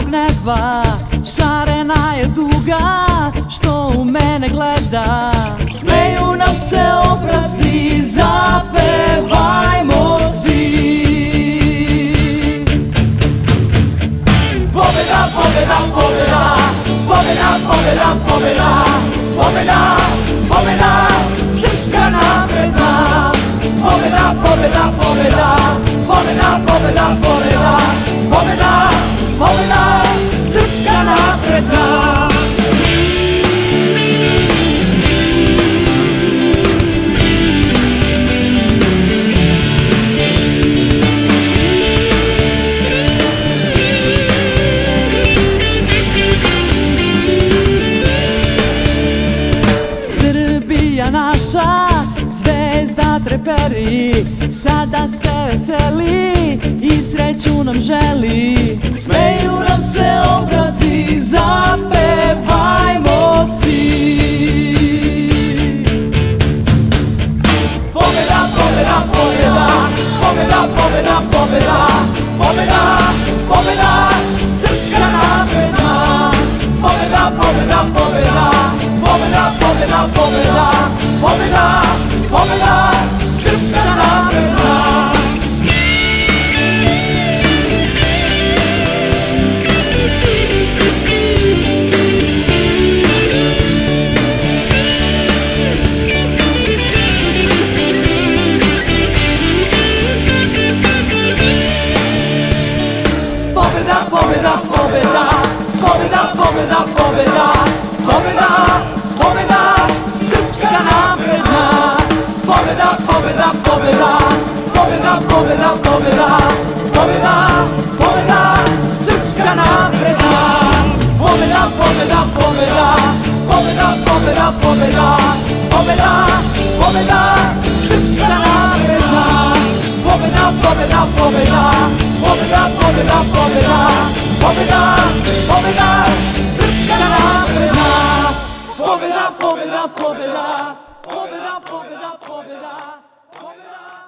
samog neba, šarena je duga što u mene gleda. Smeju nam se obrazi, zapevajmo svi. Pobjeda, pobjeda, pobjeda, pobjeda, pobjeda, pobjeda, pobjeda, pobjeda, srpska napredna. Pobjeda, pobjeda, pobjeda, pobjeda, pobjeda, pobjeda, pobjeda, pobjeda, srpska napredna. Srbija naša, zvezda treperi, sada se veseli i sreću nam želi. Smeju nam se obrazi, zapevajmo svi. Pobjeda, pobjeda, pobjeda, pobjeda, pobjeda, pobjeda, pobjeda, pobjeda, srpska napredna. Pobjeda, pobjeda, pobjeda, pobjeda, pobjeda, pobjeda, pobjeda, pobjeda, srpska napredna. Pobjeda, pobjeda, pobjeda, pobjeda, pobjeda, pobjeda, pobjeda, pobjeda, srpska napredna. Pobjeda, pobjeda, pobjeda, pobjeda, pobjeda, pobjeda, pobjeda, pobjeda, srpska napredna. Pobjeda, pobjeda, pobjeda, pobjeda, pobjeda, pobjeda, pobjeda, pobjeda, srpska napredna. Pobjeda, pobjeda, pobjeda, pobjeda, pobjeda, pobjeda, pobjeda, pobjeda, srpska napredna. Pobjeda, pobjeda, pobjeda, pobjeda, pobjeda, pobjeda, pobjeda.